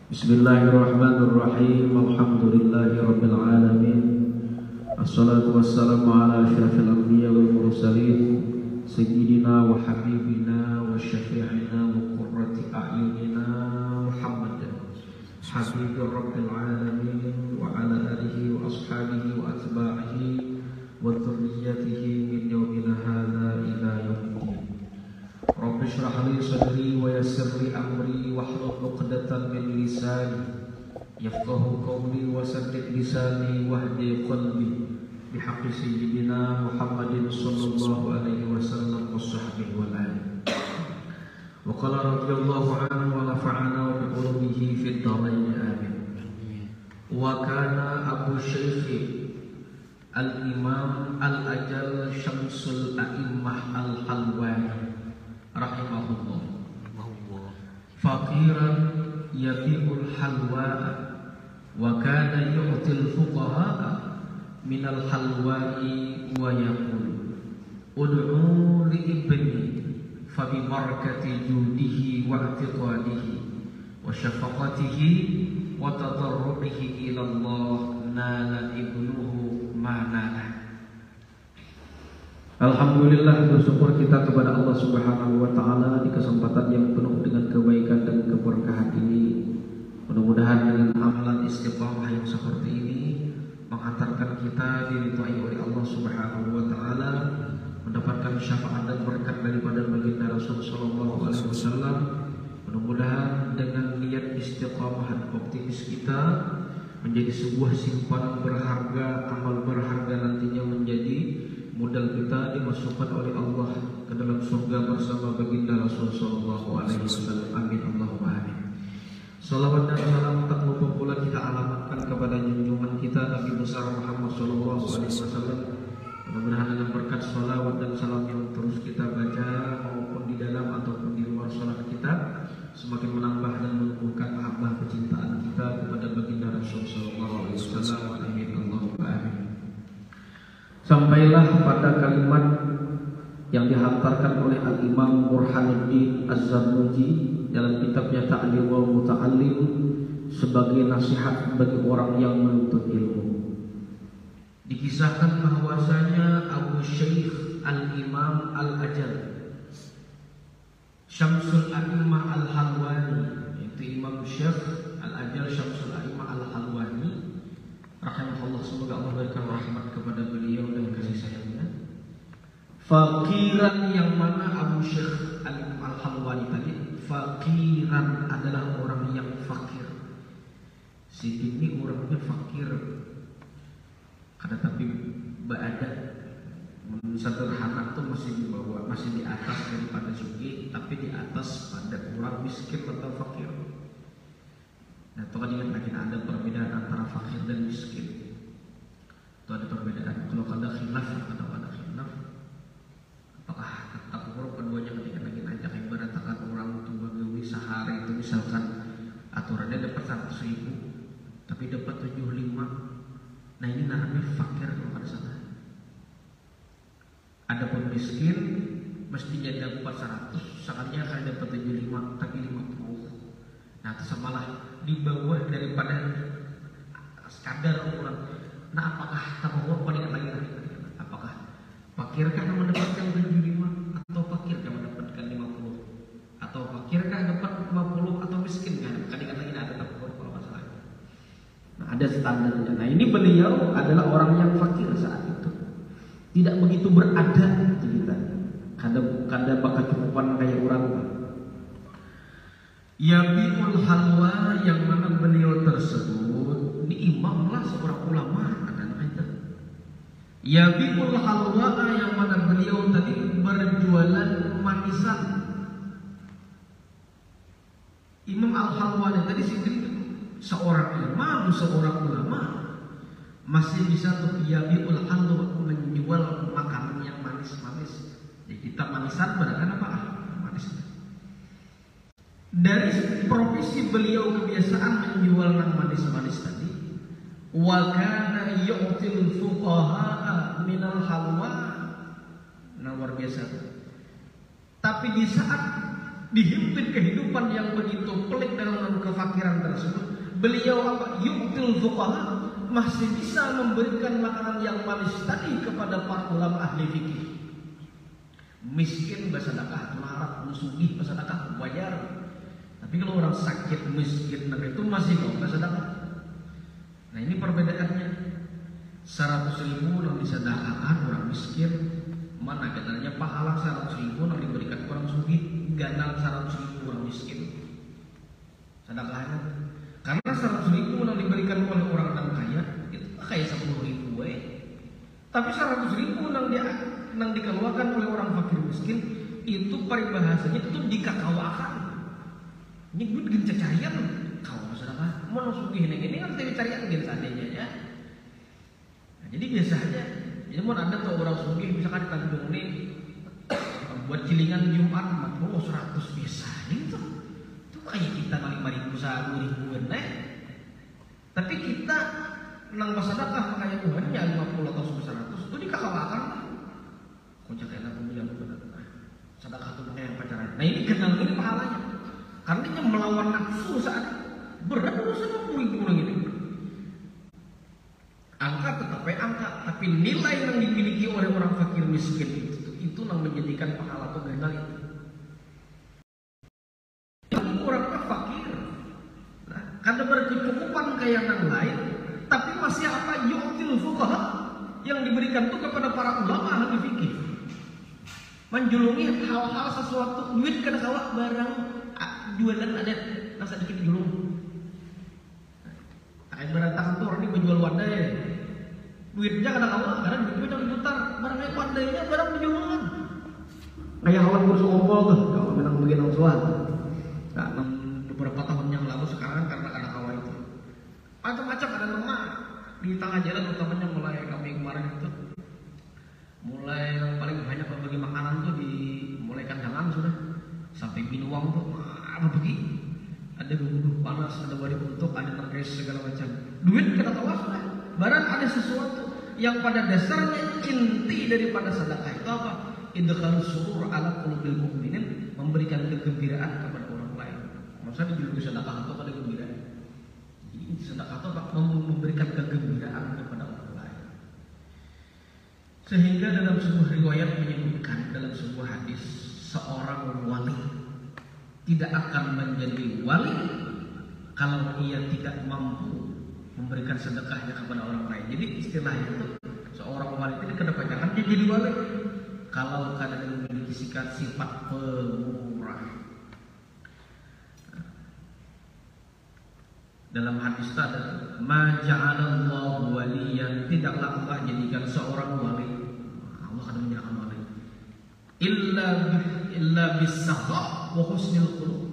Bismillahirrahmanirrahim. Alhamdulillahirabbil alamin. Assalatu wassalamu ala asyrafil anbiya wal mursalin sayyidina wa habibina wa syafi'ina wa qurrati a'yunina Muhammadin habibir rabbil alamin wa ala alihi wa ashabihi wa atba'ihi wa dhurriyyatihi min yawmina hadza ila yaumiddin. Rabbi shrah li sadri wa yassir li amri wahlul 'uqdatam min lisani yafqahu qawli wa saddid lisani wahdi qalbi bihaqqi sayyidina Muhammadin sallallahu alaihi wasallam wa sahbihi wa alihi. Wa qala radhiyallahu anhu wa nafa'ana wa bi ulumihi fid dharain amin. Wa kana Abu Syekh Al-Imam Al-Ajal Syamsul A'immah Al-Halwani rahimahullah faqiran yabi'ul halwa wa kana yu'til fuqaha minal halwai wa yaqul ud'u li ibni fa bi barakati judihi wa i'tiqadihi wa syafaqatihi wa tadarruhi ila Allah nala ibnuhu ma nala. Alhamdulillah, bersyukur kita kepada Allah Subhanahu wa taala di kesempatan yang penuh dengan kebaikan dan keberkahan ini. Mudah-mudahan dengan amalan istiqamah yang seperti ini mengantarkan kita diridhai oleh Allah Subhanahu wa taala, mendapatkan syafaat dan berkat daripada baginda Rasul sallallahu alaihi wasallam. Mudah-mudahan dengan niat istiqamah dan optimis kita menjadi sebuah simpanan berharga, amal berharga nantinya menjadi modal kita dimasukkan oleh Allah ke dalam surga bersama baginda Rasul sallallahu alaihi wasallam. Amin Allahumma amin. Salawat dan salam tak lupa pula kita alamatkan kepada junjungan kita Nabi besar Muhammad sallallahu alaihi wasallam. Mudah-mudahan dengan berkat salawat dan salam yang terus kita baca maupun di dalam ataupun di luar salat kita semakin menambah dan menumbuhkan mahabbah kecintaan kita kepada baginda Rasul sallallahu alaihi wasallam. Amin Allahumma amin. Sampailah pada kalimat yang dihantarkan oleh Al-Imam Burhanuddin Az-Zarnuji dalam kitabnya Ta'limul Muta'allim sebagai nasihat bagi orang yang menuntut ilmu. Dikisahkan bahwasanya Abu Syekh Al-Imam Al-Ajal Syamsul A'immah Al-Halwani, yaitu Imam Syekh Al-Ajal Syamsul A'immah Al-Halwani rahimahullah, semoga Allah berikan rahmat kepada beliau dan kasih sayangnya. Faqiran, yang mana Abu Syekh Al-Imam Al-Halwani tadi faqiran adalah orang yang fakir. Si ini orangnya fakir, karena tapi berada sederhana tuh masih di bawah, masih di atas daripada sugih, tapi di atas pada orang miskin atau fakir. Nah, itu kan ingat lagi ada perbedaan antara fakir dan miskin. Itu ada perbedaan. Kalau ada khilaf atau ada khilaf, apakah tetap huruf keduanya ketika lagi ajak ibaratkan orang itu bagawi sehari itu misalkan aturannya dapat 100.000 tapi dapat 75. Nah, ini namanya fakir kalau pada sana. Adapun miskin mestinya dapat 100, sekarangnya akan dapat 75 tapi 50. Nah, itu samalah di bawah daripada kadar ukuran. Nah, apakah tabawah paling lagi? Apakah fakirkah yang mendapatkan 75 atau fakirkah mendapatkan 50? Atau fakirkah dapat 50 atau miskin kan? Kadang-kadang lagi ada tabawah kalau masalah. Nah, ada standarnya. Nah, ini beliau adalah orang yang fakir saat itu. Tidak begitu berada kita. Kadang bakal cukupan kayak orang. Yabiul halwa, yang mana beliau tersebut ini imamlah seorang ulama kan itu. Yabiul halwa, yang mana beliau tadi berjualan manisan. Imam Al-Halwani tadi sendiri seorang imam, seorang ulama, masih bisa untuk yabiul halwa, menjual makanan yang manis-manis. Ya, kita manisan berarti apa? Manis. Dari profesi beliau kebiasaan menjual yang manis-manis tadi. Wa kana yu'til fuqaha minal halwa. Nah, luar biasa. Tapi di saat dihimpit kehidupan yang begitu pelik dalam kefakiran tersebut, beliau apa? Yu'til fuqaha, masih bisa memberikan makanan yang manis tadi kepada para ulama ahli fikih. Miskin bersedekah, melarat musugih bersedekah wajar. Tapi kalau orang sakit miskin itu masih kok bersedekah. Nah ini perbedaannya. 100.000 yang disedekahkan orang miskin, mana katanya pahala 100.000 yang diberikan orang sugih, ganal 100.000 orang miskin sedekahnya. Karena 100.000 yang diberikan oleh orang dan kaya itu kayak 10.000 tapi 100.000 yang dikeluarkan oleh orang fakir miskin itu paribahasanya itu dikakawakan. Ini duit gen cacarian kau sedekah mau sugih ini kan tadi carian gen sadenya ya. Nah, jadi biasanya jadi mau ada tuh orang sugih misalkan di Tanjung ini buat cilingan Jumat 100 bisa itu kayak kita kali 5.000 1.000 tapi kita nang bersedekah makanya Tuhannya 50 atau 100 itu dikakawakan. Kocak enak bilang benar. Sedekah itu yang pacaran. Nah ini kenal ini pahalanya. Karena dia melawan nafsu saat berat urusan 60.000 orang ini. Angka tetap angka, tapi nilai yang dimiliki oleh orang fakir miskin itu yang menjadikan pahala itu ganal itu. Orang fakir, nah, karena berkecukupan kayak yang lain, tapi masih apa? Yu'til fuqaha yang diberikan itu kepada para ulama ahli fikih. Menjulungi hal-hal sesuatu duit kena kawah barang jualan ada nasa dikit julung. Kayak barang kantor ini menjual wadai, duitnya kena kawah karena duitnya yang diputar barangnya wadainya barang dijulungan. Kayak hawan kursus ompol tuh kalau memang bagian angsuan. Nah, beberapa tahun yang lalu sekarang karena ada kawah itu macam-macam ada lemak di tengah jalan utamanya mulai kami kemarin itu mulai yang paling banyak berbagi makanan tuh di mulai kandangan sudah sampai binuang tuh apa begini ada bumbu panas ada wadah untuk ada terkait segala macam duit kita tahu sudah barang ada sesuatu yang pada dasarnya inti daripada sedekah itu apa? Idkhalus surur ala qulubil mu'minin, memberikan kegembiraan kepada orang lain. Maksudnya dijuluki sedekah itu pada gembiraan. Sedekah itu memberikan kegembiraan kepada orang lain. Sehingga dalam sebuah riwayat menyebutkan dalam sebuah hadis seorang wali tidak akan menjadi wali kalau ia tidak mampu memberikan sedekahnya kepada orang lain. Jadi istilah itu seorang wali itu kedepannya dia jadi wali kalau kadang memiliki sifat pemurah. Dalam hadis itu ada ma ja'alallahu waliyan, tidaklah Allah jadikan seorang wali. Allah akan menjadikan wali illa bis-sakha wa husnil khuluq.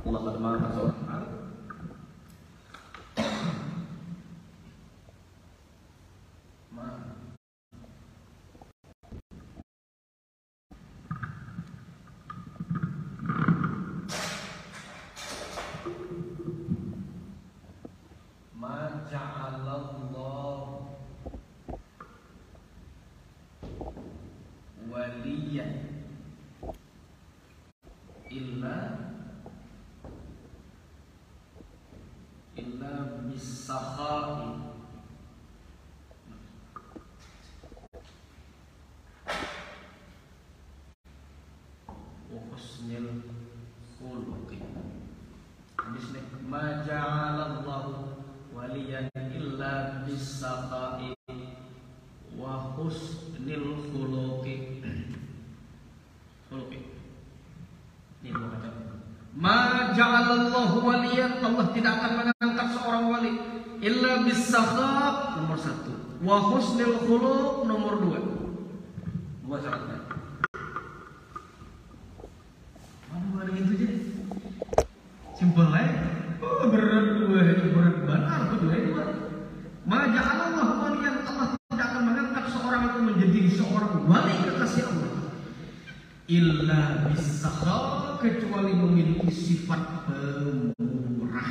Allah akan menjadikan seorang illa bis-sakha'i wa husnil khuluqi. Hadisnya ma ja'alallahu waliyan illa bis-sakha'i wa husnil khuluqi. Ini dua macam. Ma ja'alallahu waliyan, Allah tidak akan mengangkat seorang wali illa bis-sakha nomor 1 wa husnil khuluq nomor 2. Dua syaratnya. Mana wali itu je? Simpel aja. Oh, berat dua itu berat benar betul itu. Ma ja'alallahu waliyan, Allah tidak akan mengangkat seorang itu menjadi seorang wali kekasih Allah illa bis-sakha, kecuali memiliki sifat pemurah.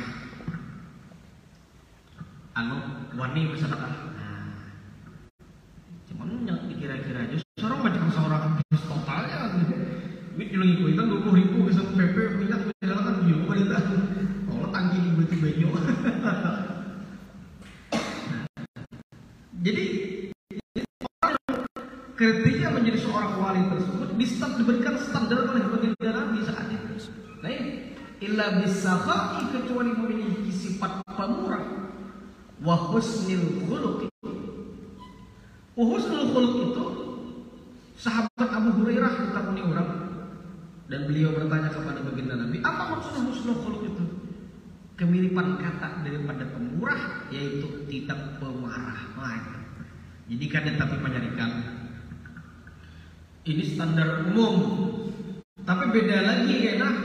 Wani bersedekah. Cuman yang dikira-kira aja kilo itu 20.000 bisa PP minyak misalkan kilo wanita. Allah tangki itu banyak. Jadi kriteria menjadi seorang wali tersebut diberikan standar oleh baginda Nabi saat itu. Nah ini illa bisakha'i, kecuali memiliki sifat pemurah, wa husnil khuluq. Husnul khuluq itu sahabat Abu Hurairah ditakuni orang dan beliau bertanya kepada baginda Nabi, apa maksud husnul khuluq itu? Kemiripan kata daripada pemurah, yaitu tidak pemarah. Jadi kan tapi penyarikan ini standar umum, tapi beda lagi enak.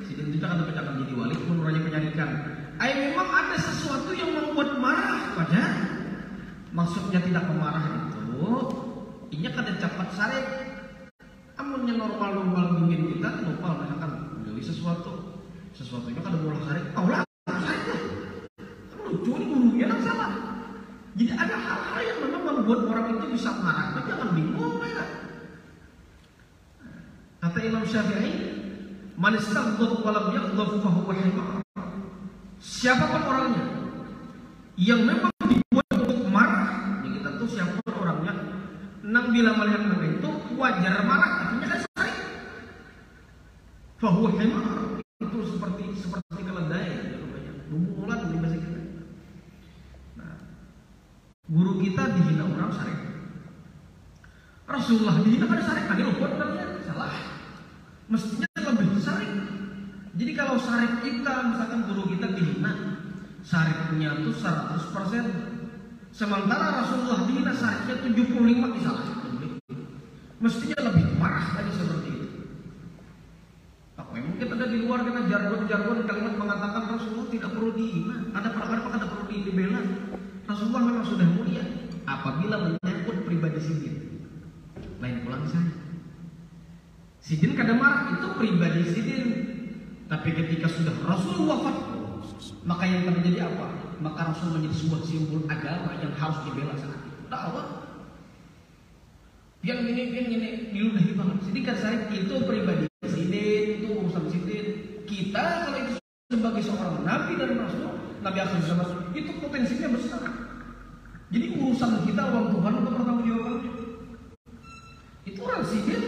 Sidin kita kan tidak jadi wali menurutnya penyarikan. Memang ada sesuatu yang membuat marah pada, maksudnya tidak pemarah itu. Ini kan cepat sarik. Amunnya normal bimbing kita normal misalkan menjadi sesuatunya kan bola sarik. Allah sarik lah. Lucu ini gurunya kan sama. Jadi ada hal-hal yang memang membuat orang itu bisa marah. Tapi jangan bingung ya. Kata Imam Syafi'i, man istaghdab wa lam yaghdab fa huwa himar. Siapapun orangnya yang memang dibuat untuk marah, ya kita tuh siapapun orangnya, nang bila melihat mereka itu wajar marah, artinya kan sarik. Fa huwa himar, itu seperti keledai, bumulan di bahasa kita. Nah, guru kita dihina orang sarik. Rasulullah dihina pada sarik, tadi buat berarti salah. Mestinya lebih sarik. Jadi kalau sarik kita, misalkan guru kita dihina, sariknya itu 100%. Sementara Rasulullah dihina sariknya 75 disalah. Mestinya lebih marah lagi seperti itu. Mungkin ada di luar kita jargon-jargon kalimat mengatakan Rasulullah tidak perlu dihina. Ada perkara tidak perlu dibela. Rasulullah memang sudah mulia. Apabila menyangkut pribadi Sidin, lain pulang saya. Sidin kadang marah itu pribadi Sidin. Tapi ketika sudah Rasul wafat, maka yang terjadi apa? Maka Rasul menjadi sebuah simbol agama yang harus dibela saat itu. Dakwah. Yang ini diludahi banget. Sidin kan saya itu pribadi Sidin, itu urusan Sidin. Kita kalau itu sebagai seorang nabi dan rasul, nabi akhir zaman, itu potensinya besar. Jadi urusan kita lawan Tuhan untuk bertanggung jawab. Itu orang Sidin,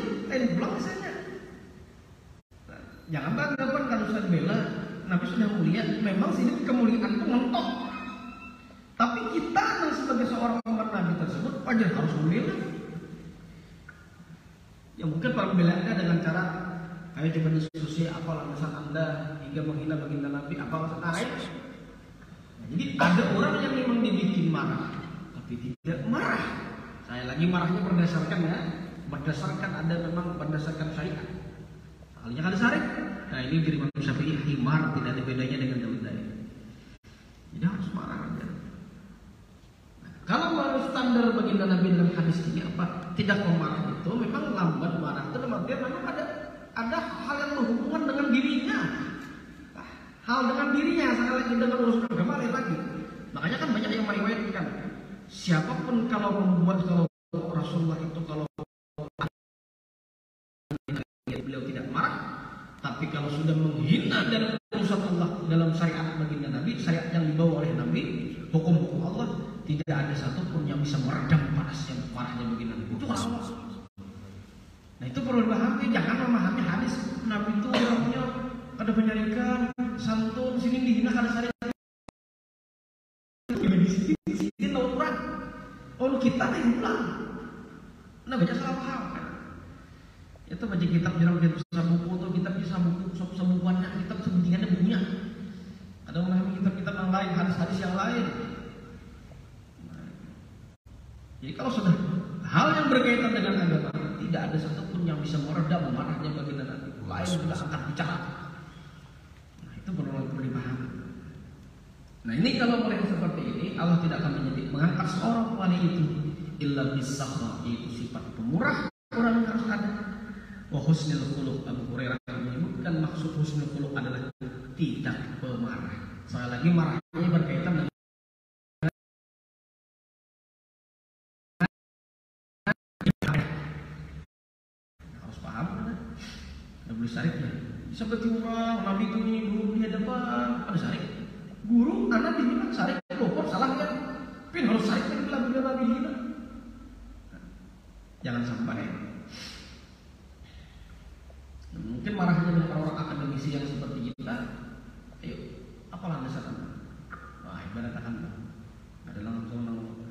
pulang misalnya. Jangan tanggapan kalau sudah bela, Nabi sudah mulia. Memang sini kemuliaan itu mentok. Tapi kita sebagai seorang umat Nabi tersebut wajar harus membela. Ya mungkin pembelaannya dengan cara ayo coba diskusi apa alasan Anda hingga menghina baginda Nabi, apa alasan Anda. Jadi ada orang yang memang dibikin marah, tapi tidak marah. Saya lagi marahnya berdasarkan ada memang berdasarkan syariat. Soalnya kan sarik. Nah ini dari Imam Syafi'i himar, tidak ada bedanya dengan keledai. Jadi harus marah aja. Nah, kalau menurut standar baginda Nabi dalam hadis ini apa? Tidak memarah itu memang lambat marah. Itu dia memang ada hal yang berhubungan dengan dirinya. Nah, hal dengan dirinya sangat lagi dengan urusan agama lagi. Makanya kan banyak yang meriwayatkan siapapun kalau membuat kalau Rasulullah itu kalau beliau tidak marah, tapi kalau sudah menghina dalam urusan Allah dalam syariat baginda Nabi, syariat yang dibawa oleh Nabi, hukum-hukum Allah, tidak ada satupun yang bisa meredam panasnya marahnya baginda Nabi. Itu Allah. Nah itu perlu dipahami, jangan memahami hadis Nabi itu orangnya ada penyarikan, santun, sini dihina kada syariat. Di sini lauran. Oh kita pulang. Nah baca salah paham. Itu baca kitab jarang kita bisa buku atau kitab bisa bukuannya, kitab sebutnya bukunya. Ada memahami kitab-kitab yang lain, hadis-hadis yang lain. Nah, jadi kalau sudah hal yang berkaitan dengan agama, tidak ada satupun yang bisa meredam marahnya baginda Nabi. Lain sudah angkat bicara. Nah itu perlu dipahami. Nah ini kalau melihat seperti ini, Allah tidak akan mengangkat seorang wali itu illa bisakha, itu sifat pemurah orang yang harus ada. Wa husnul khuluq, Abu Hurairah menyebutkan maksud husnul khuluq adalah tidak pemarah. Sekali lagi marahnya berkaitan dengan harus paham. beli syariknya. Seperti orang Nabi itu dulu di hadapan ada syarik. Guru anak dibilang syarik, kok salah kan? Pin harus syarik kan bilang Nabi hina. Jangan sampai. Mungkin marahnya dengan orang akademisi yang seperti kita. Ayo, apalah dasar Anda? Wah, ibarat akan ada langsung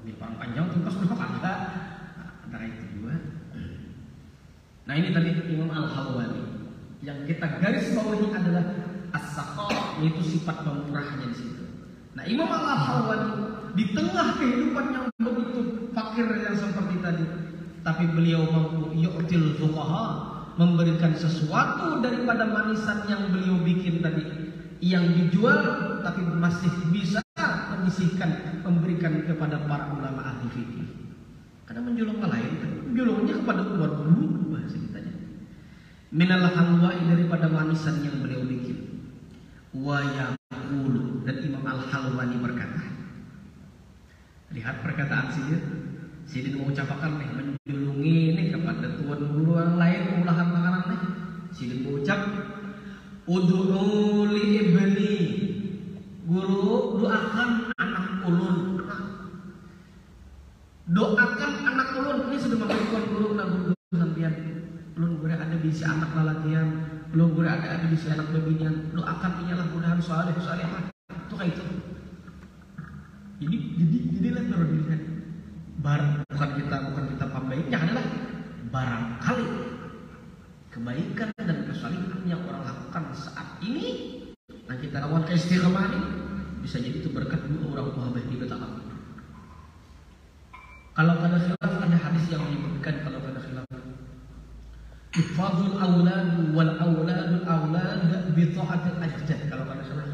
di parang panjang tuntas berapa ada. Antara itu juga. Nah ini tadi Imam Al-Halwani. Yang kita garis bawahi adalah as-sakha, yaitu sifat pemurahnya di situ. Nah Imam Al-Halwani di tengah kehidupan yang begitu fakir yang seperti tadi, tapi beliau mampu yu'til fuqaha, memberikan sesuatu daripada manisan yang beliau bikin tadi, yang dijual tapi masih bisa menyisihkan, memberikan kepada para ulama ahli fikih. Karena menjual yang lain, menjualnya kepada umat dulu bahasa kitanya. Minal halwai, daripada manisan yang beliau bikin. Wa yaqulu, dan Imam Al-Halwani berkata. Lihat perkataan Sidin mau ucapkan nih, menjulungi nih kepada tuan guru yang lain olahan makanan nih. Sidin mau ucap, ud'u li ibni, guru doakan anak ulun. Doakan anak ulun. Ini sudah memberikan guru nak guru sampian. Belum boleh ada di si anak lalakian, belum boleh ada di si anak bebinian. Doakan ialah mudahan saleh salehah. Itu kayak itu. Jadilah dilihat. Bukan kita pambaiknya adalah barangkali kebaikan dan kesalehan yang orang lakukan saat ini, nah kita lawan keistiqomah ini, bisa jadi itu berkat dua orang tua baik di betapa. Kalau ada khilaf, ada hadis yang menyebutkan kalau ada khilaf, ifadul awlad wal awlad bi ta'atil ajdad. Kalau ada khilaf,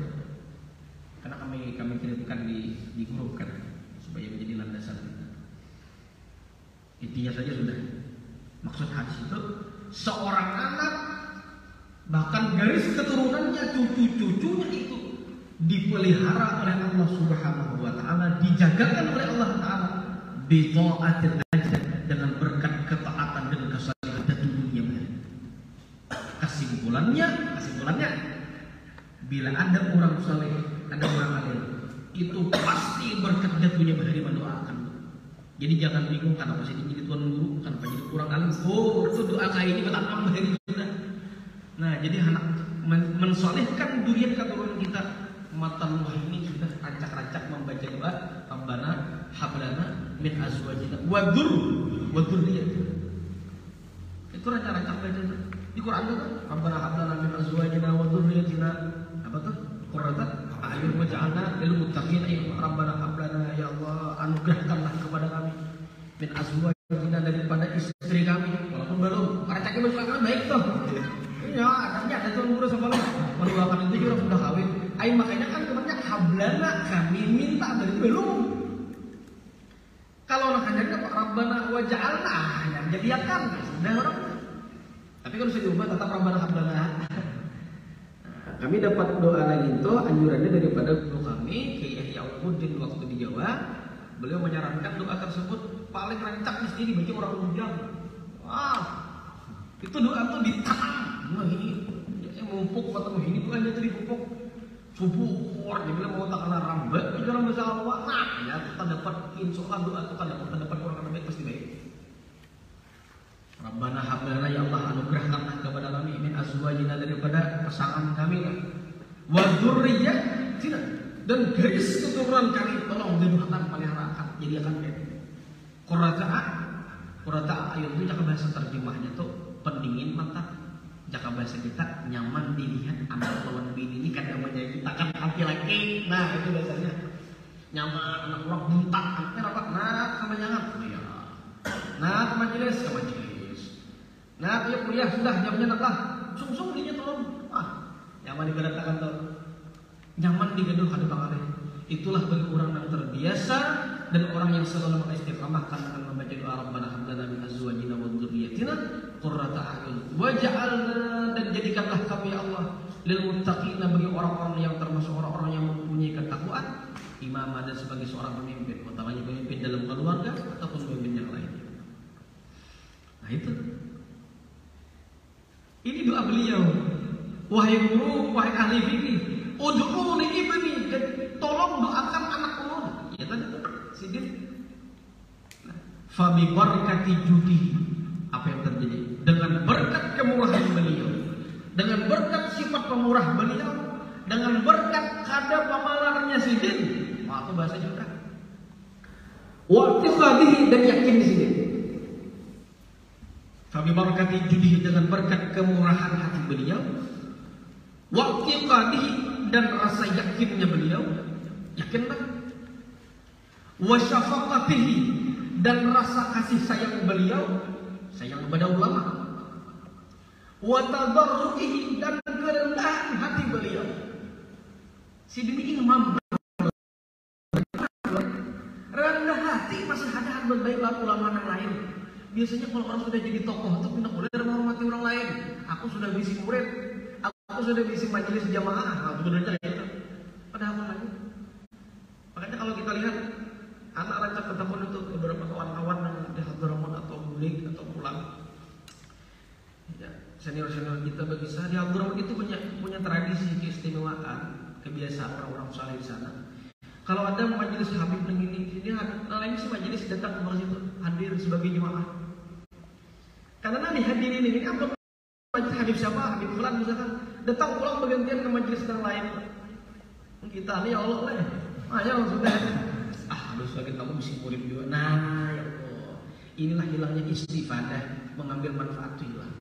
karena kami kirimkan di grup kan supaya menjadi landasan kita. Intinya saja sudah. Maksud hadis itu, seorang anak bahkan garis keturunannya, cucu-cucunya itu dipelihara oleh Allah Subhanahu wa taala, dijagakan oleh Allah taala bi ta'atil ajdad, dengan berkat ketaatan dan kesalehan dan dunia. Kesimpulannya bila ada orang saleh, ada orang alim, itu pasti berkat jatuhnya bahari mendoakan. Jadi jangan bingung kenapa sih jadi tuan guru, kenapa jadi kurang alim. Oh, itu doa kayak ini betul bahari juga. Nah, jadi anak mensolehkan durian keturunan kita. Matan wah ini sudah rancak-rancak membaca doa Rabbana hablana min azwajina wa dzurriyyatina. Itu rancak-rancak baca di Quran itu kan, Rabbana hablana min azwajina wa dzurriyyatina. Apa tuh? Qurrata a'yun waj'alna lil muttaqin. Rabbana hablana, ya Allah anugerahkanlah kepada kami min azwajina, daripada istri kami. Walaupun belum rancaknya berkata baik tuh. Ya, ada tuan guru sama mendoakan itu juga sudah kawin. Makanya kan kemarin hablana, kami minta dari belum. Kalau nak hanya apa Rabbana waj'alna, yang jadikan sudah orang. Tapi kalau saya ubah tetap Rabbana hablana. Kami dapat doa lagi itu anjurannya daripada guru kami Kiai Yahyaudin waktu di Jawa. Beliau menyarankan doa tersebut paling rancak mesti dibaca orang Lujang. Wah, itu doa tuh ditanam. Wah ini mumpuk atau ini bukan jadi dipupuk subuh. Dia bilang mau tak kena rambat, jangan bisa Allah. Nah, ya kita dapat insyaallah doa itu kita dapat orang baik pasti baik. Rabbana hablana, ya Allah anugerahkanlah kepada kami min azwajina, daripada pasangan kami, wa dzurriyyatina, dan garis keturunan kami tolong didoakan, peliharakan, jadikan qurrata ayun itu jaka bahasa terjemahnya tuh pendingin mata. Jaka bahasa kita nyaman dilihat anak lawan bini ini kan namanya kita kan laki-laki. Nah itu biasanya nyaman anak orang buntak, anaknya rapat, nah sama nyangat, ya. Nah ke majelis. Nah dia kuliah sudah jamnya naklah, sung dirinya tolong. Nyaman digerakkan tuh, nyaman digaduh ada banget. Itulah bagi orang yang terbiasa dan orang yang selalu mengistiqamahkan akan membaca doa Rabbana hab lana min azwajina wa dzurriyyatina qurrata a'yun waj'alna, dan jadikanlah kami ya Allah lil muttaqina, bagi orang-orang yang termasuk orang-orang yang mempunyai ketakwaan, imam, dan sebagai seorang pemimpin, utamanya pemimpin dalam keluarga ataupun pemimpin yang lain. Nah itu. Ini doa beliau, wahai guru, wahai ahli fikih, ud'uni ibni, dan tolong doakan anak ulun. Ya tadi sidin. Fa bi barakati judi, apa yang terjadi? Dengan berkat kemurahan beliau, dengan berkat sifat pemurah beliau, dengan berkat kadar pamalarnya sidin, waktu bahasa juga. Wa i'tiqadihi, dan yakin di sini. Fa bi barakati judi, dengan berkat kemurahan hati beliau, wa i'tiqadihi, dan rasa yakinnya beliau, yakinlah. Wa syafaqatihi, dan rasa kasih sayang beliau, sayang kepada ulama. Wa tadarruihi, dan kerendahan hati beliau. Sidin imam rendah hati, masih ada berbaik ulama yang lain. Biasanya kalau orang sudah jadi tokoh itu tidak boleh menghormati orang lain. Aku sudah bisi murid, aku sudah bisi majelis jamaah, aku sudah cerita itu. Padahal apa lagi? Makanya kalau kita lihat anak rancak ketemu untuk beberapa kawan-kawan yang di Hadramaut atau Bulik atau pulang, ya, senior-senior kita bagi saya di Hadramaut itu punya tradisi, keistimewaan, kebiasaan orang-orang saleh di sana. Kalau ada majelis Habib begini, ini lain sih majelis datang ke situ hadir sebagai jemaah. Karena nanti hadirin ini apa majelis Habib siapa, Habib Fulan misalkan, datang pulang bergantian ke majelis yang lain. Kita nih ya Allah lah, ya sudah. Harus lagi kamu mesti murid juga. Nah ya Allah, inilah hilangnya istifadah, mengambil manfaat itu hilang.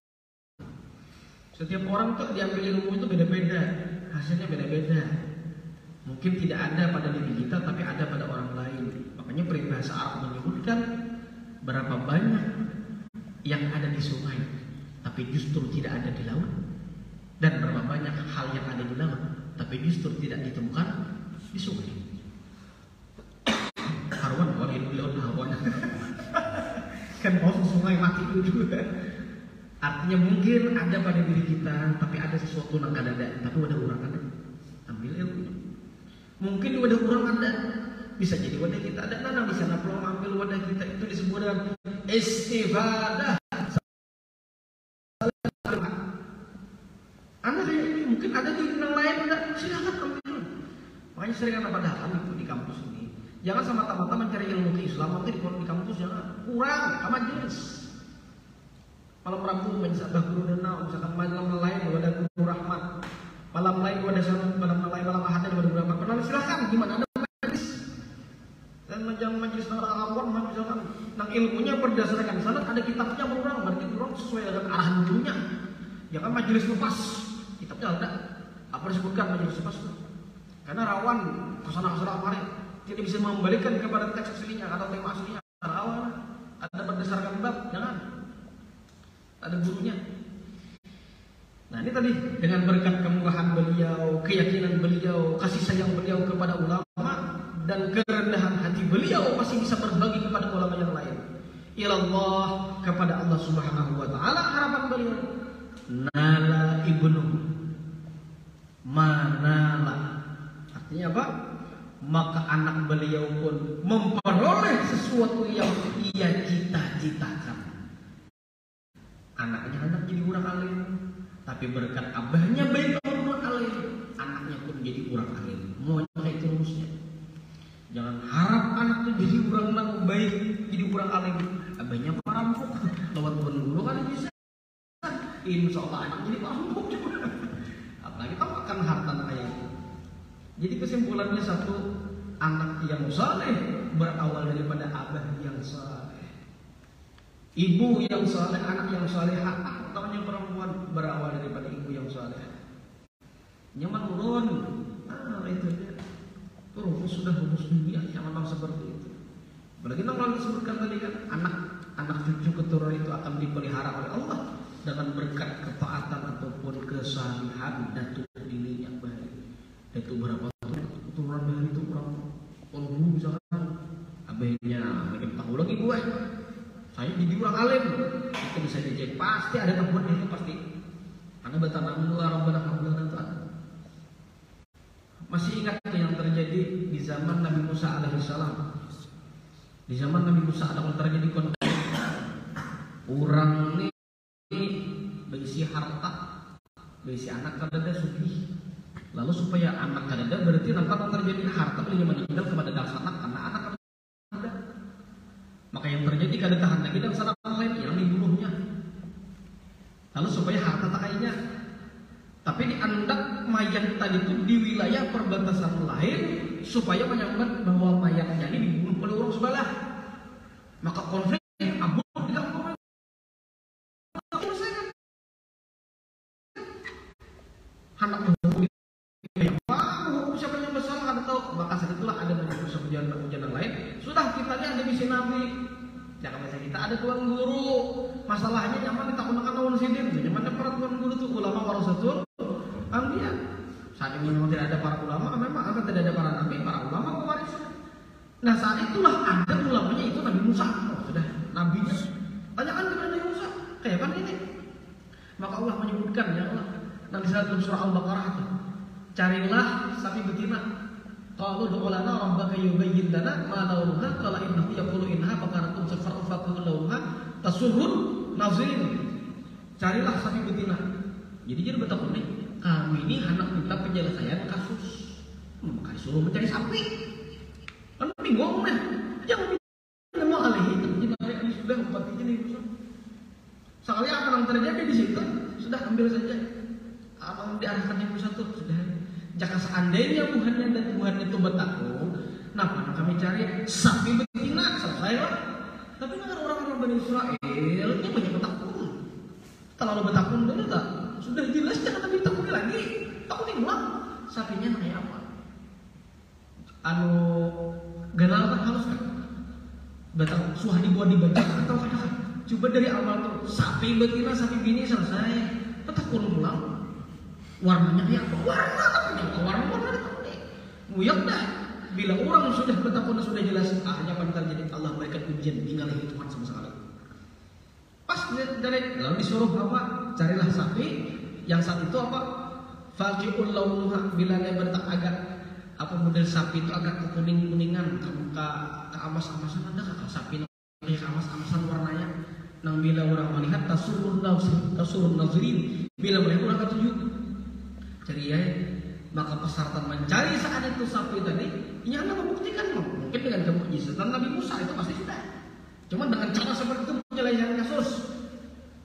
Setiap orang tuh diambil ilmu itu beda-beda, hasilnya beda-beda. Mungkin tidak ada pada diri kita, tapi ada pada orang lain. Makanya peribahasa Arab menyebutkan berapa banyak yang ada di sungai, tapi justru tidak ada di laut, dan berapa banyak hal yang ada di laut, tapi justru tidak ditemukan di sungai. Harwan, kalau hidup di laut harwan, kan mau sungai mati juga. Artinya mungkin ada pada diri kita, tapi ada sesuatu yang ada, tapi wadah orang ada. Ambil ilmu. Mungkin di wadah orang ada, bisa jadi wadah kita ada. Nah, di sana perlu ambil wadah kita, itu disebut dengan istifadah. Anda ini mungkin ada di yang lain, silakan ambil. Makanya sering anak padahal itu di kampus ini. Jangan sama teman-teman mencari ilmu keislaman itu di kampus, jangan kurang, sama jenis. Malam Rabu menjadi guru denau, misalkan malam lain ada guru rahmat. Malam lain ada sanad, malam lain malam ahad ada beberapa. Pernah silakan gimana ada majelis. Dan jangan majelis orang awam misalkan nang ilmunya berdasarkan sanad, ada kitabnya orang, berarti orang sesuai dengan arahan gurunya. Jangan majelis lepas. Kitabnya ada. Apa disebutkan majelis lepas itu? Karena rawan kesana-kesana kemarin tidak bisa membalikan kepada teks aslinya atau tema aslinya. Rawan. Ada berdasarkan bab, jangan. Ada gurunya. Nah ini tadi dengan berkat kemurahan beliau, keyakinan beliau, kasih sayang beliau kepada ulama, dan kerendahan hati beliau masih bisa berbagi kepada ulama yang lain. Ilallah, kepada Allah Subhanahu wa taala harapan beliau. Nala ibnu manala. Artinya apa? Maka anak beliau pun memperoleh sesuatu yang ia cita-citakan. Anaknya anak jadi orang alim, tapi berkat abahnya baik orang alim, anaknya pun jadi orang alim. Mau kayak itu rumusnya. Jangan harap anak tuh jadi orang baik, jadi orang alim. Abahnya perampok, lewat guru kan bisa. Insya Allah anak jadi perampok juga. Apalagi tahu akan harta kayak itu. Jadi kesimpulannya satu, anak yang saleh berawal daripada abah yang saleh. Ibu yang saleh, anak yang salehah, utamanya perempuan berawal daripada ibu yang saleh. Nyaman turun, itu dia. Itu rumus sudah rumus dunia yang memang seperti itu. Apalagi kalau disebutkan tadi kan anak cucu keturunan itu akan dipelihara oleh Allah dengan berkat ketaatan ataupun kesalihan datuk diri yang baik. Itu berapa keturunan baik itu berapa? Kalau dulu misalkan abahnya makin tahu lagi gue. Saya jadi orang alim, itu bisa dijadi pasti ada tempatnya itu pasti. Karena bertanam luar Rabbana itu ada. Masih ingat yang terjadi di zaman Nabi Musa alaihissalam? Di zaman Nabi Musa ada terjadi konflik. Orang ini berisi harta, si anak kadada sugih. Lalu supaya anak kadada berarti nampak terjadi harta belinya meninggal kepada anak karena anak kadada. Maka yang terjadi kadada hendak dan sanak lain yang dibunuhnya. Lalu supaya harta tak kayaknya. Tapi diandak mayat tadi itu di wilayah perbatasan lain supaya menyambat bahwa mayatnya ini dibunuh oleh orang sebelah. Maka konflik abu di kampung selesai. Anak hukum siapa yang bersalah ada tahu. Maka saat itulah ada hujan lain. Sudah kita lihat ada misi Nabi. Jangan macam kita ada tuan guru. Masalahnya nyaman kita gunakan lawan sidin. Nyamannya para tuan guru itu ulama warasatul anbiya. Saat ini memang tidak ada para ulama, memang akan tidak ada para nabi, para ulama pewaris. Nah saat itulah ada ulamanya itu Nabi Musa. Oh, sudah nabinya. Tanyakan kepada Nabi Musa. Kayak kan ini. Maka Allah menyebutkan ya Allah. Nanti dalam surah Al-Baqarah itu. Carilah sapi betina. Qalu ud'u lana rabbaka yubayyin lana ma launuha qala innahu yaqulu innaha baqaratun safarun launuha tasurrun nazirin. Carilah sapi betina. Jadi betapa nih kami ini hendak minta penyelesaian kasus. Maka disuruh mencari sapi. Kan bingung deh. Yang mau alih itu ini sudah empatinya nih. Sekali apa yang terjadi di situ sudah ambil saja. Apa yang diarahkan yang satu sudah. Jika seandainya Tuhannya dan Tuhan itu bertakwa, nah kami cari sapi betina selesai lah. Tapi dengan orang-orang Bani Israel ini banyak bertakwa. Terlalu bertakwa dulu tak? Sudah jelas jangan Nabi takut lagi. Takut ini ulang. Sapinya kayak apa? Ganal kan halus kan? Betul. Suah dibuat dibaca atau kadang. Coba dari awal tuh sapi betina sapi bini selesai. Takut ulang. Warnanya kayak apa? Warna Muyak dah. Bila orang sudah bertakwa sudah jelas, hanya akan terjadi Allah berikan ujian tinggal Tuhan sama sekali. Pas dari lalu disuruh apa? Carilah sapi yang saat itu apa? Faqiul launuha bila dia bertak agak apa model sapi itu agak kekuning-kuningan, ke amas-amasan ada kakak sapi kayak amas-amasan warnanya. Nang bila orang melihat tasurun nazirin bila melihat orang ketujuh ceria, maka peserta mencari saat itu sapi tadi, ini anda membuktikan mungkin dengan kemujizatan Nabi Musa itu pasti sudah. Cuma dengan cara seperti itu penyelesaian kasus.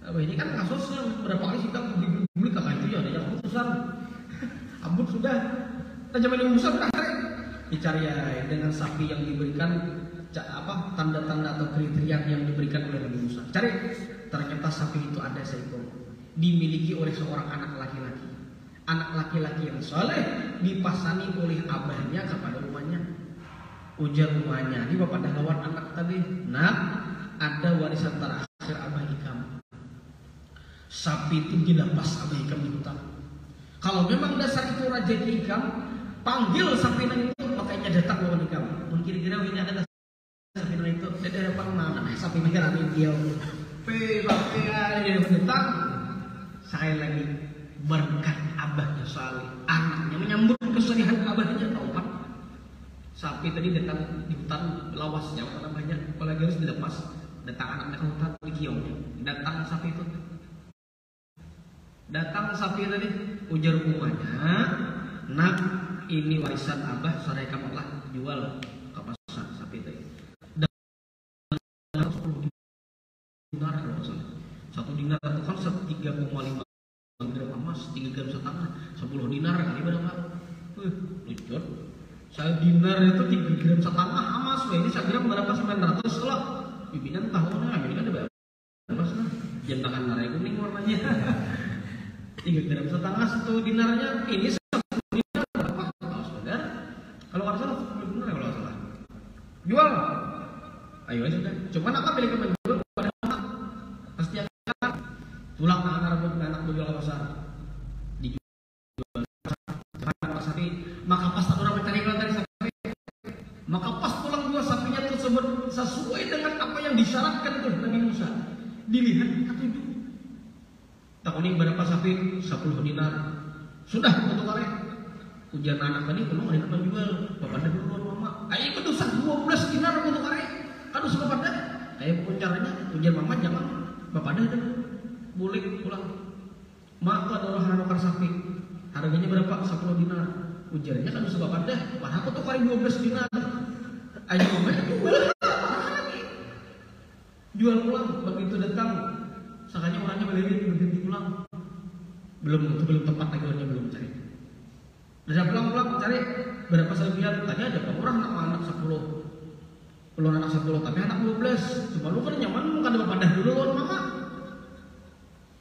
Nah, ini kan kasusnya berapa kali kita publik kakak itu ya ada yang putusan, ampun sudah. Zaman Nabi Musa berakhir dicari ya dengan sapi yang diberikan apa tanda-tanda atau kriteria yang diberikan oleh Nabi Musa. Cari ternyata sapi itu ada seekor dimiliki oleh seorang anak laki-laki. Anak laki-laki yang soleh dipasani oleh abahnya kepada rumahnya. Ujar rumahnya, ini bapak dah lawan anak tadi. Nah, ada warisan terakhir abah ikam. Sapi itu dilepas abah ikam di hutan. Kalau memang dasar itu raja ikam, panggil sapi itu, makanya datang lawan ikam. Mungkin kira-kira ini ada sapi itu, dari depan mana? Sapi merah ini dia. Sapi jadi datang. Saya lagi berkat abahnya Salih, anaknya menyambut kesedihan abahnya tahu kan? Sapi tadi datang di hutan lawasnya apa namanya, apalagi harus dilepas. Datang anaknya ke hutan di kiongnya, datang sapi itu. Datang sapi tadi, ujar rumahnya, nak ini warisan abah, saya kamu lah jual ke pasar sapi tadi. Dan 10 dinar kalau salah. 1 dinar itu kan 3,5 gram emas, 3 gram setengah, 10 dinar kali berapa? Lucu. Saya dinar itu 3 gram setengah emas, ini 1 gram berapa? 900 lah. Pimpinan tahunnya, ini kan ada berapa sih? Jentangan narai kuning warnanya. 3 gram setengah 1 dinarnya, ini 10 dinar berapa? Tahu saudara? Kalau nggak salah 10 dinar kalau nggak salah. Jual. Ayo sudah. Cuman apa pilih menjual pada pasti akan tulang anak berjual pasar dijual sapi. Maka pas orang mencari dari sapi, maka pas tulang dua sapinya tersebut sesuai dengan apa yang disyaratkan oleh Nabi Musa, dilihat ketujuh. Tahun ini berapa sapi? 10 dinar. Sudah untuk kali. Ujian anak tadi belum ada yang menjual. Bapaknya dulu mama. Ayo itu 12 dinar untuk kali. Aduh suka pada. Ayo pun caranya ujian mama jangan. Bapaknya itu boleh pulang. maka orang nukar sapi. Harganya berapa? 10 dinar. Ujarnya kan bisa bapak dah. Wah aku tuh kali 12 dinar. Ayo main jual lagi. Jual pulang. Begitu datang, sakanya orangnya berhenti pulang. Belum tepat lagi orangnya belum cari. Udah pulang cari berapa selebihan? Tadi ada orang anak 10. Belum anak 10 tapi anak 12. Cuma lu kan nyaman kan ada bapak dah dulu orang mama.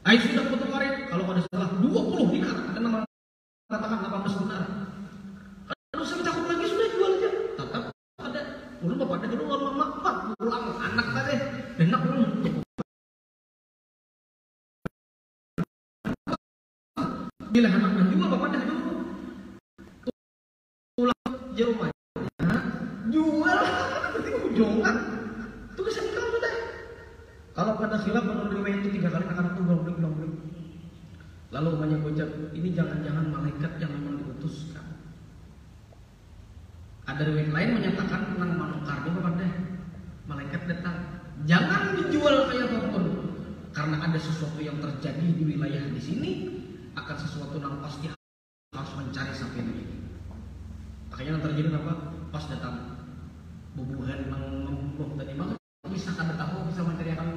Ayo sudah foto kemarin. Kalau pada salah 20 dinar ada nama katakan 18 dinar. Kalau saya takut lagi sudah jual aja. Tetap ada. Udah bapak dah dulu orang mama. Pak pulang anak tadi. Enak belum? Bila anak dan jual bapak dah dulu. Pulang je rumahnya. Jual. Jangan. Itu kesan kamu dah. Kalau pada khilaf menurut riwayat itu 3 kali akan aku bilang. Lalu banyak ucap, ini jangan-jangan malaikat yang memang diutuskan. Ada riwayat lain menyatakan tentang manukarnya kepada malaikat datang. Jangan dijual kayak apapun, karena ada sesuatu yang terjadi di wilayah di sini, akan sesuatu yang pasti harus mencari sapi ini. Akhirnya yang terjadi apa? Pas datang bubuhan membunuh tadi malam bisa kada tahu bisa mencari akan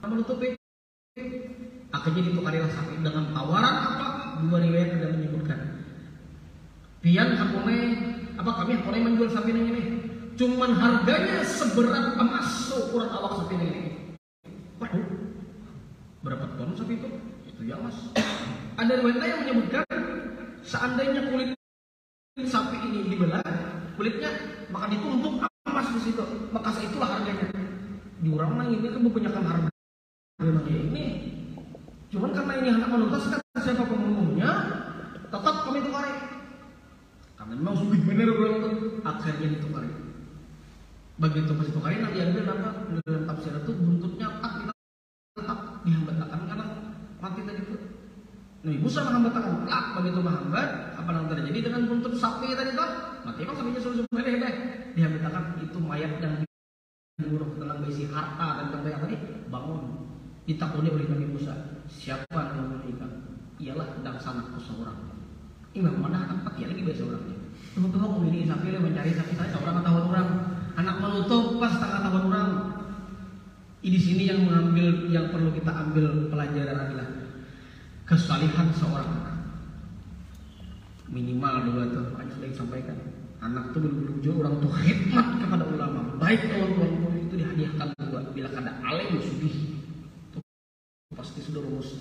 menutupi. Akhirnya ditukarilah sapi dengan tawaran apa? 2 riwayat tidak menyebutkan. Pian hakone apa kami hakone menjual sapi ini. Cuman harganya seberat emas seukuran awak sapi ini. Waduh, berapa ton sapi itu? Itu ya mas. Ada riwayat yang menyebutkan seandainya kulit sapi ini dibelah, kulitnya maka ditumpuk emas di situ, maka itulah harganya. Diurang nang ini kebanyakan harga ini. Cuman karena ini anak menuntaskan siapa pembunuhnya, tetap kami tukari. Karena memang sulit benar orang itu, akhirnya ditukari. Begitu pas ditukari nanti ada apa? Dalam tafsir itu buntutnya tetap dihambatakan karena mati tadi itu. Nabi Musa menghambatakan pelak begitu menghambat apa yang terjadi dengan buntut sapi tadi itu? Mati emang sapinya suruh deh. Dihambatakan itu mayat yang dibunuh telah berisi harta dan tempat tadi bangun. Ditakuni oleh Nabi Musa, siapa yang membunuh? Ialah sedang sanakku seorang. Imam mana tempat ya lagi biasa orangnya. Tunggu ini sapi mencari sapi saya seorang tahun orang. Anak menutup pas setengah tahun orang. Di sini yang mengambil yang perlu kita ambil pelajaran adalah kesalihan seorang anak. Minimal 2 tuh Pak sudah disampaikan. Anak tuh betul-betul orang tuh khidmat kepada ulama. Baik orang itu dihadiahkan juga bila ada alim sugih. Pasti sudah rumus.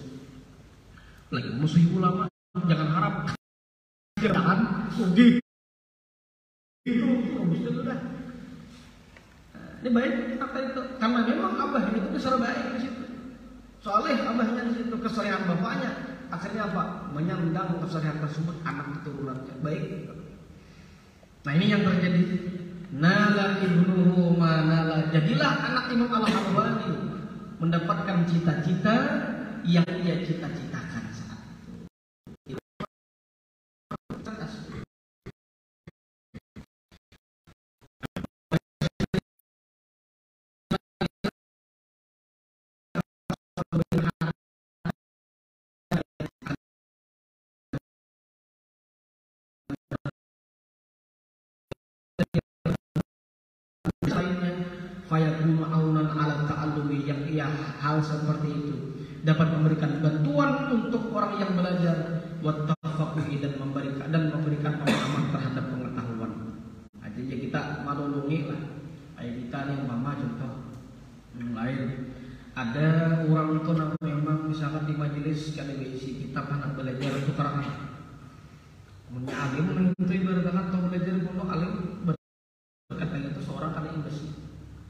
Lagi musuhi ulama, jangan harap jangan sugih. Itu rumusnya sudah. Ini baik apa itu? Karena memang abahnya itu besar baik di situ. Soalnya abahnya di situ kesalehan bapaknya. Akhirnya apa? Menyandang kesalehan tersebut anak keturunannya baik. Nah ini yang terjadi. Nala ibnuhu manala. Jadilah anak Imam Al-Harwani mendapatkan cita-cita yang ia cita-citakan saat itu. Fayakunu aunan ala ta'allumi yang ia hal seperti itu dapat memberikan bantuan untuk orang yang belajar wattafaquhi dan memberikan pemahaman terhadap pengetahuan. Jadi kita menolongi lah. Kayak kita nih mama contoh yang lain. Ada orang itu memang misalkan di majelis kan diisi kitab anak belajar itu karena alim itu ibaratkan atau belajar pondok alim berkata itu seorang kali investasi.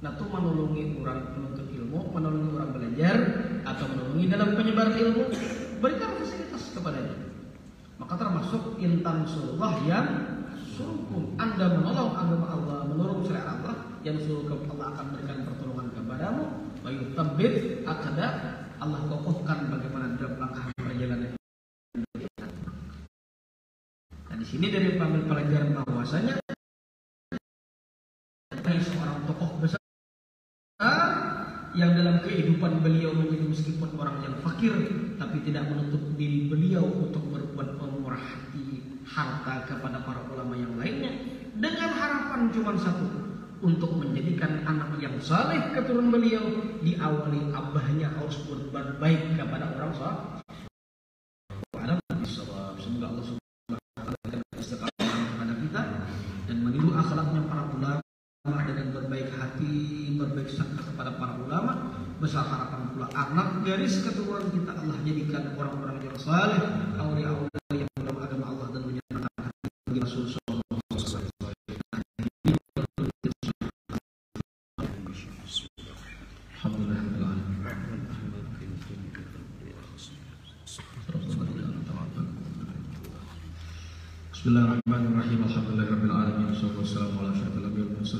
Nah itu menolongi orang menuntut ilmu, menolongi orang belajar, atau menolongi dalam penyebaran ilmu, berikan fasilitas kepadanya. Maka termasuk intan surah yang suruhkum. Anda menolong agama Allah, menolong syariat Allah, yang suruh Allah akan berikan pertolongan kepadamu. Bayu tabbit akada Allah kokohkan bagaimana dalam langkah perjalanan. Nah di sini dari pengambil pelajaran bahwasanya yang dalam kehidupan beliau menjadi meskipun orang yang fakir, tapi tidak menutup diri beliau untuk berbuat pemurah hati harta kepada para ulama yang lainnya, dengan harapan cuma satu, untuk menjadikan anak yang saleh keturunan beliau diawali abahnya harus berbuat baik kepada orang saleh. Semoga Allah Subhanahu wa taala memberikan istiqamah kepada kita dan meniru akhlaknya para ulama dengan berbaik hati, berbaik sangka kepada para ulama. Besar harapan pula anak garis keturunan kita Allah jadikan orang-orang yang saleh, aulia-aulia yang dalam agama Allah dan menyerahkan bagi Rasul sallallahu alaihi wasallam. Bismillahirrahmanirrahim. Alhamdulillahirabbil alamin. Wassalatu wassalamu ala asyrofil anbiya'i wal mursalin